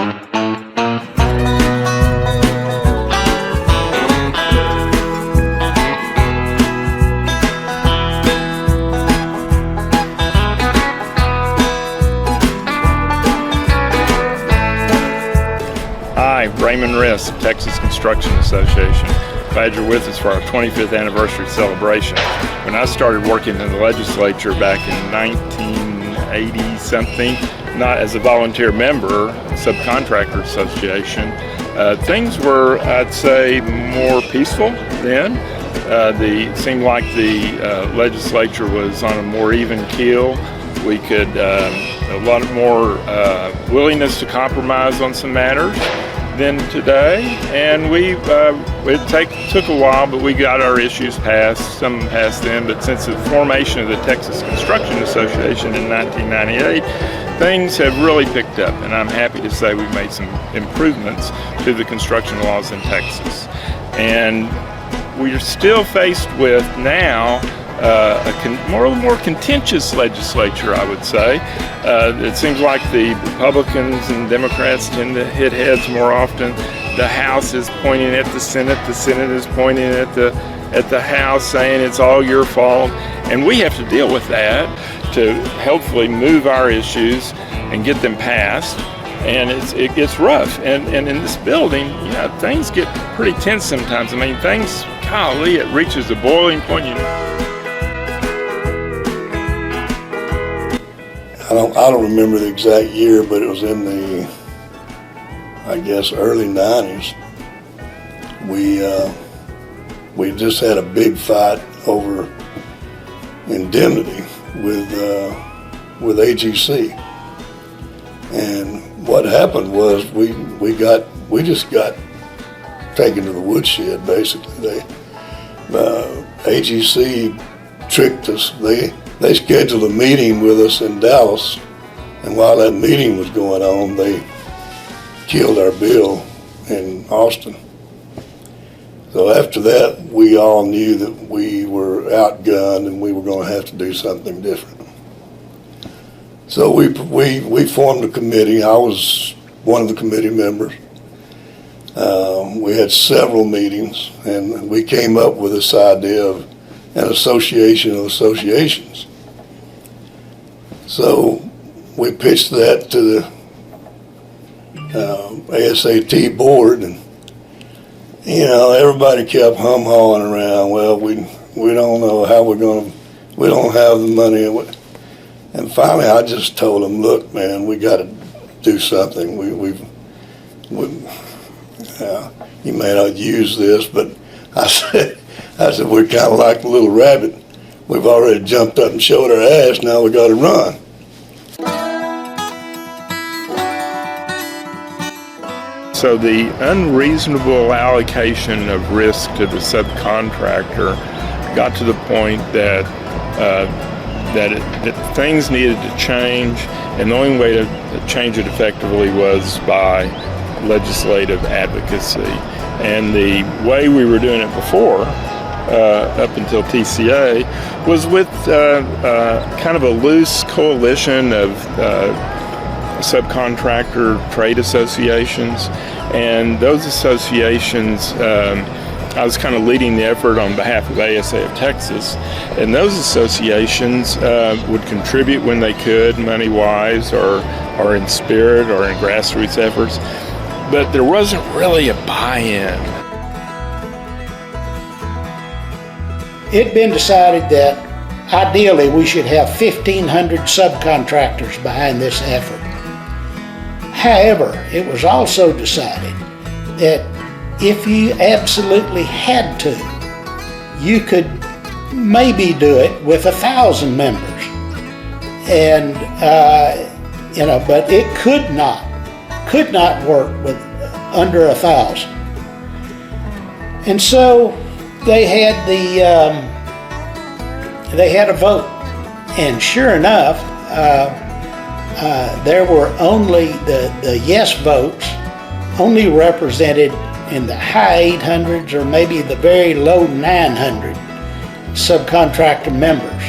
Hi, Raymond Riss of Texas Construction Association. Glad you're with us for our 25th anniversary celebration. When I started working in the legislature back in 1980 something, not as a volunteer member, Subcontractor Association, things were, I'd say, more peaceful then. It seemed like the legislature was on a more even keel. We could, a lot more willingness to compromise on some matters than today, and it took a while, but we got our issues passed, some passed then, but since the formation of the Texas Construction Association in 1998, things have really picked up, and I'm happy to say we've made some improvements to the construction laws in Texas. And we're still faced with now a more contentious legislature, I would say. It seems like the Republicans and Democrats tend to hit heads more often. The House is pointing at the Senate is pointing at the House, saying it's all your fault, and we have to deal with that to hopefully move our issues and get them passed. And it gets rough, and in this building, things get pretty tense sometimes. I mean, golly, it reaches a boiling point. I don't remember the exact year, but it was in the, I guess, early 90s. We just had a big fight over indemnity with AGC, and what happened was we just got taken to the woodshed. Basically, AGC tricked us. They scheduled a meeting with us in Dallas, and while that meeting was going on, they killed our bill in Austin. So after that, we all knew that we were outgunned and we were going to have to do something different. So we formed a committee. I was one of the committee members. We had several meetings, and we came up with this idea of an association of associations. So we pitched that to the ASAT board, and everybody kept hum-hawing around. Well, we don't know how we don't have the money. And finally, I just told them, look, man, we got to do something. You may not use this, but I said we're kind of like a little rabbit. We've already jumped up and showed our ass. Now we got to run. So the unreasonable allocation of risk to the subcontractor got to the point that things needed to change, and the only way to change it effectively was by legislative advocacy. And the way we were doing it before, up until TCA, was with kind of a loose coalition of subcontractor trade associations, and those associations, I was kind of leading the effort on behalf of ASA of Texas, and those associations would contribute when they could, money-wise, or in spirit, or in grassroots efforts, but there wasn't really a buy-in. It had been decided that ideally we should have 1,500 subcontractors behind this effort. However, it was also decided that if you absolutely had to, you could maybe do it with 1,000 members, and but it could not work with under 1,000. And so they had a vote, and sure enough, there were only the yes votes only represented in the high 800s or maybe the very low 900 subcontractor members,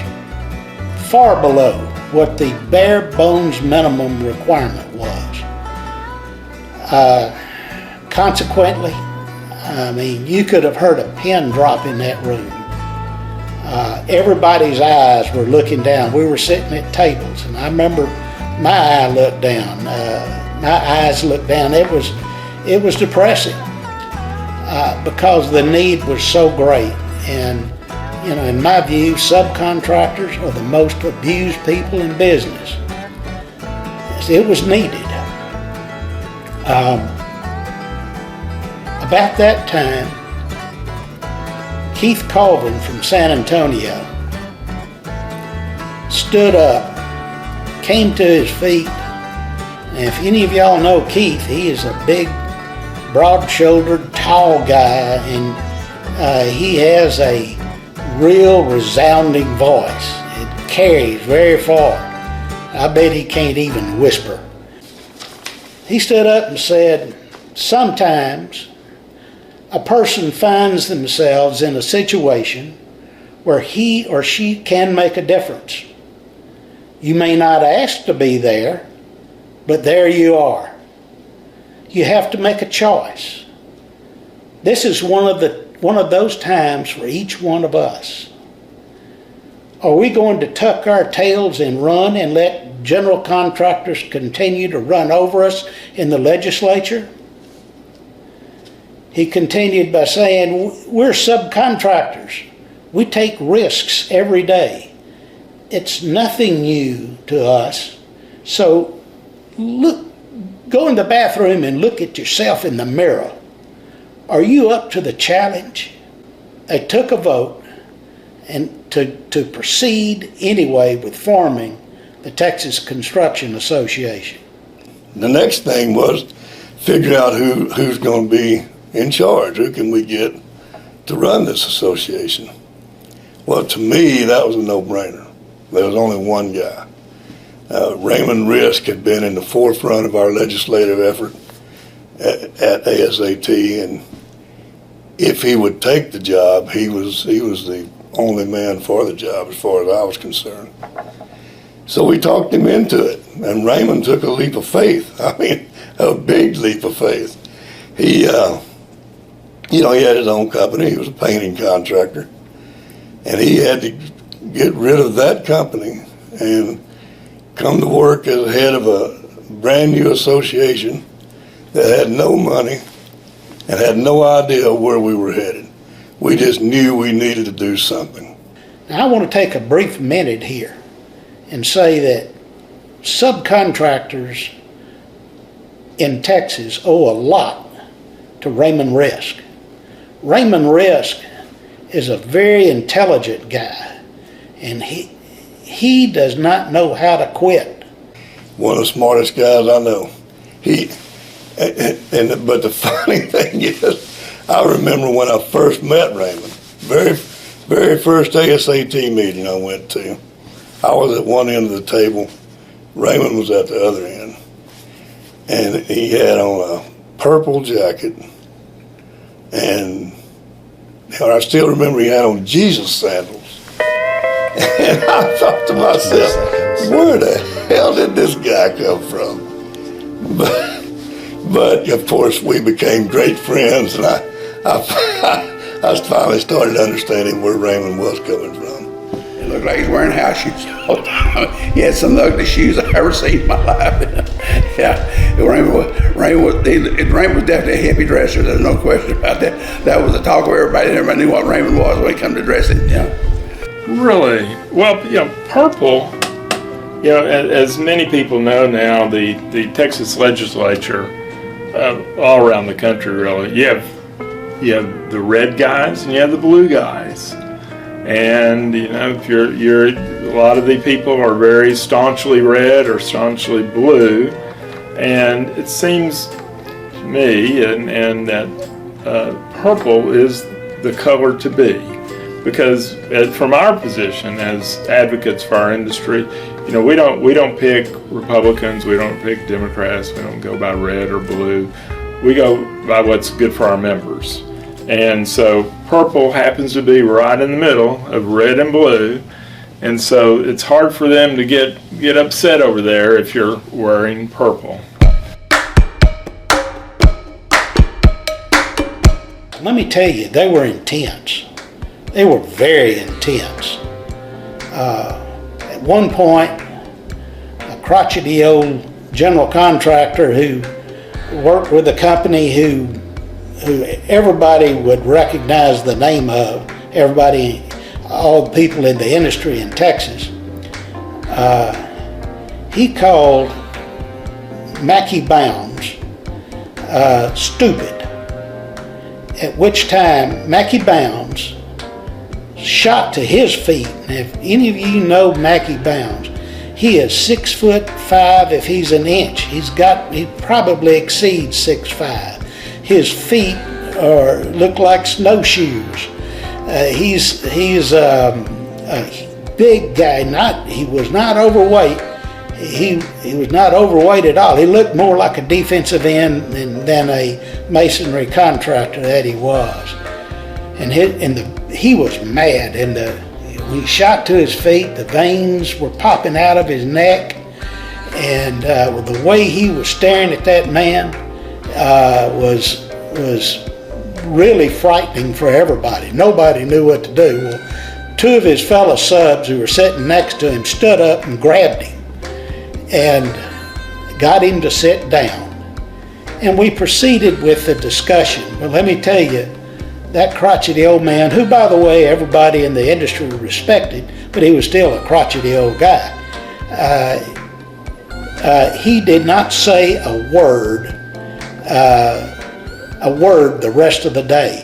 far below what the bare bones minimum requirement was. Consequently, I mean, you could have heard a pin drop in that room. Everybody's eyes were looking down. We were sitting at tables, and I remember my eye looked down. My eyes looked down. It was depressing because the need was so great. And you know, in my view, subcontractors are the most abused people in business. It was needed. About that time, Keith Colvin from San Antonio stood up, came to his feet, and if any of y'all know Keith, he is a big, broad-shouldered, tall guy, and he has a real resounding voice. It carries very far. I bet he can't even whisper. He stood up and said, sometimes a person finds themselves in a situation where he or she can make a difference. You may not ask to be there, but there you are. You have to make a choice. This is one of those times for each one of us. Are we going to tuck our tails and run and let general contractors continue to run over us in the legislature? He continued by saying, we're subcontractors. We take risks every day. It's nothing new to us. So go in the bathroom and look at yourself in the mirror. Are you up to the challenge? They took a vote and to proceed anyway with forming the Texas Construction Association. The next thing was figure out who's going to be in charge. Who can we get to run this association? Well, to me, that was a no-brainer. There was only one guy. Raymond Risk had been in the forefront of our legislative effort at ASAT, and if he would take the job, he was the only man for the job as far as I was concerned. So we talked him into it, and Raymond took a leap of faith. I mean, a big leap of faith. He had his own company. He was a painting contractor, and he had to get rid of that company and come to work as head of a brand new association that had no money and had no idea where we were headed. We just knew we needed to do something. Now, I want to take a brief minute here and say that subcontractors in Texas owe a lot to Raymond Risk. Raymond Risk is a very intelligent guy, and he does not know how to quit. One of the smartest guys I know. But the funny thing is, I remember when I first met Raymond, very first ASAT meeting I went to, I was at one end of the table, Raymond was at the other end, and he had on a purple jacket, and I still remember he had on Jesus sandals. And I thought to myself, where the hell did this guy come from? But of course we became great friends, and I finally started understanding where Raymond was coming from. It looked like he's wearing house shoes all the time. He had some of the ugliest shoes I've ever seen in my life. Yeah, Raymond was definitely a hippie dresser. There's no question about that. That was the talk of everybody. Everybody knew what Raymond was when it came to dressing. Yeah. Really? Well, purple, as many people know now, the Texas legislature, all around the country really, you have the red guys and you have the blue guys. And, if you're a lot of the people are very staunchly red or staunchly blue. And it seems to me and that purple is the color to be. Because from our position as advocates for our industry, we don't pick Republicans, we don't pick Democrats, we don't go by red or blue. We go by what's good for our members. And so purple happens to be right in the middle of red and blue. And so it's hard for them to get upset over there if you're wearing purple. Let me tell you, they were intense. They were very intense. At one point, a crotchety old general contractor who worked with a company who everybody would recognize the name of, everybody, all the people in the industry in Texas, he called Mackie Bounds stupid, at which time Mackie Bounds shot to his feet. And if any of you know Mackie Bounds, he is 6'5" if he's an inch. He probably exceeds 6'5". His feet look like snowshoes. He's a big guy. He was not overweight. He was not overweight at all. He looked more like a defensive end than a masonry contractor that he was. And he was mad. And when he shot to his feet, the veins were popping out of his neck. And the way he was staring at that man was really frightening for everybody. Nobody knew what to do. Well, two of his fellow subs who were sitting next to him stood up and grabbed him and got him to sit down. And we proceeded with the discussion. But let me tell you, that crotchety old man, who, by the way, everybody in the industry respected, but he was still a crotchety old guy, he did not say a word the rest of the day.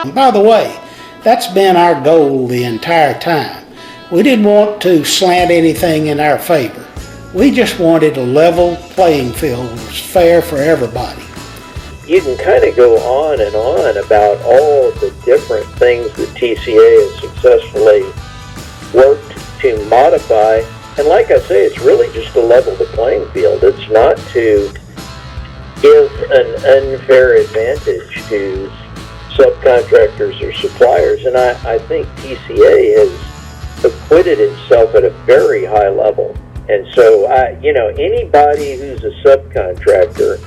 And by the way, that's been our goal the entire time. We didn't want to slant anything in our favor. We just wanted a level playing field that was fair for everybody. You can kind of go on and on about all the different things that TCA has successfully worked to modify. And like I say, it's really just to level the playing field. It's not to give an unfair advantage to subcontractors or suppliers. And I think TCA has acquitted itself at a very high level. And so, anybody who's a subcontractor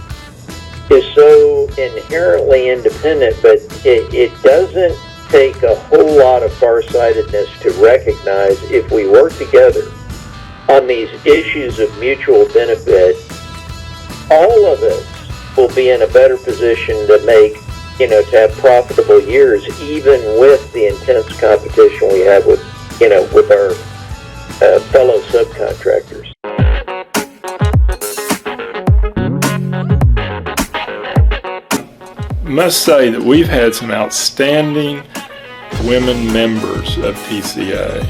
is so inherently independent, but it doesn't take a whole lot of farsightedness to recognize if we work together on these issues of mutual benefit, all of us will be in a better position to make, to have profitable years, even with the intense competition we have with our fellow subcontractors. I must say that we've had some outstanding women members of TCA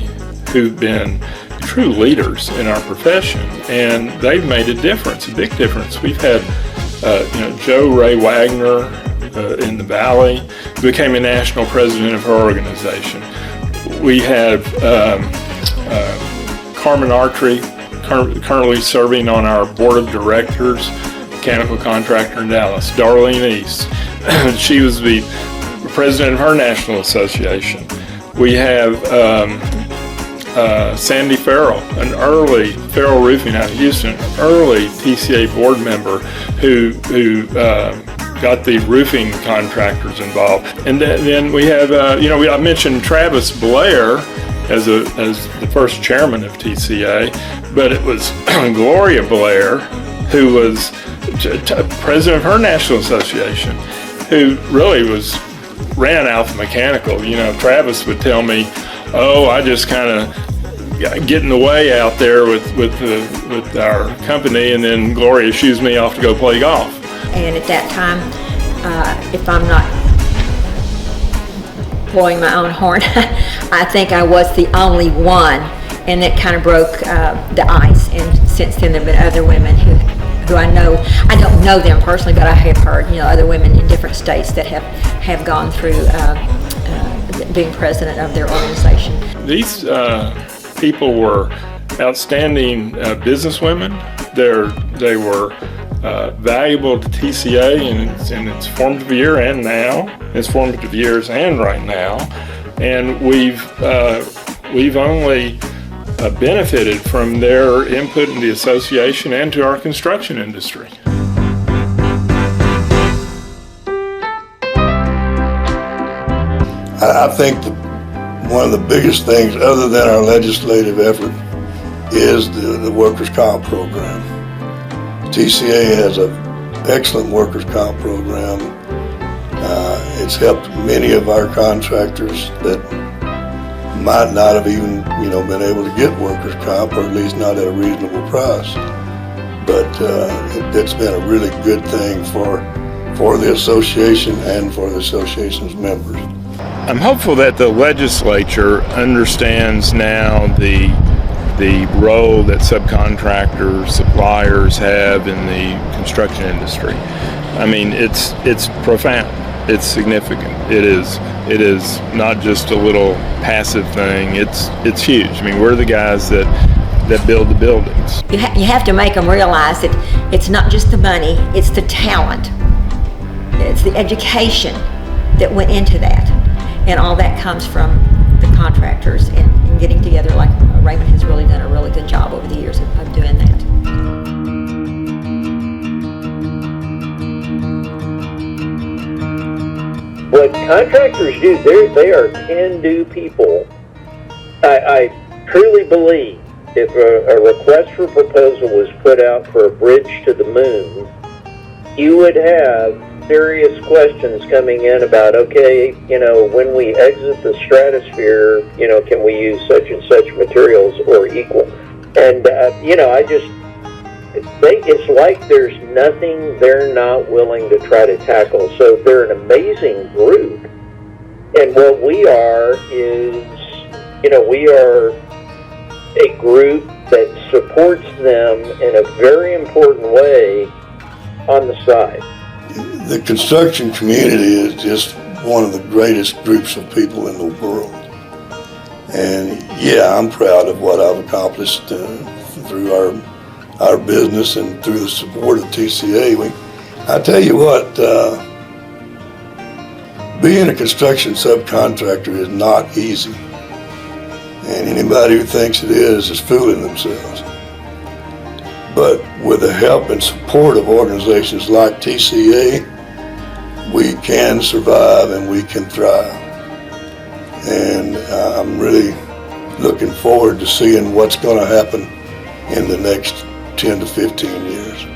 who've been true leaders in our profession, and they've made a difference, a big difference. We've had, Jo Ray Wagner in the Valley, who became a national president of her organization. We have Carmen Artry, currently serving on our board of directors, mechanical contractor in Dallas. Darlene East, she was the president of her national association. We have Sandy Farrell, an early Farrell Roofing out of Houston, early TCA board member who got the roofing contractors involved. And then we have, I mentioned Travis Blair as the first chairman of TCA, but it was Gloria Blair, who was president of her national association, who really ran Alpha Mechanical. Travis would tell me, I just kind of get in the way out there with our company, and then Gloria shoos me off to go play golf. And at that time, if I'm not blowing my own horn, I think I was the only one, and it kind of broke the ice. And since then, there have been other women who I know. I don't know them personally, but I have heard, other women in different states that have gone through being president of their organization. These people were outstanding businesswomen. They were valuable to TCA in its formative year and now, its formative years and right now, and we've only benefited from their input in the association and to our construction industry. I think one of the biggest things, other than our legislative effort, is the workers' comp program. TCA has an excellent workers' comp program. It's helped many of our contractors that might not have even, been able to get workers' comp, or at least not at a reasonable price. But it's been a really good thing for the association and for the association's members. I'm hopeful that the legislature understands now the role that subcontractors, suppliers have in the construction industry. I mean, it's profound. It's significant. It is not just a little passive thing. It's huge. I mean, we're the guys that build the buildings. You have to make them realize that it's not just the money, it's the talent. It's the education that went into that. And all that comes from the contractors and getting together. Like Raymond has really done a really good job over the years of doing that. What contractors do, they are can-do people. I truly believe if a request for proposal was put out for a bridge to the moon, you would have serious questions coming in about, okay, when we exit the stratosphere, can we use such and such materials or equal? And, it's like there's nothing they're not willing to try to tackle. So they're an amazing group. And what we are is, we are a group that supports them in a very important way on the side. The construction community is just one of the greatest groups of people in the world. And yeah, I'm proud of what I've accomplished through our business and through the support of TCA. I tell you what, being a construction subcontractor is not easy. And anybody who thinks it is fooling themselves. But with the help and support of organizations like TCA, we can survive and we can thrive. And I'm really looking forward to seeing what's going to happen in the next 10 to 15 years.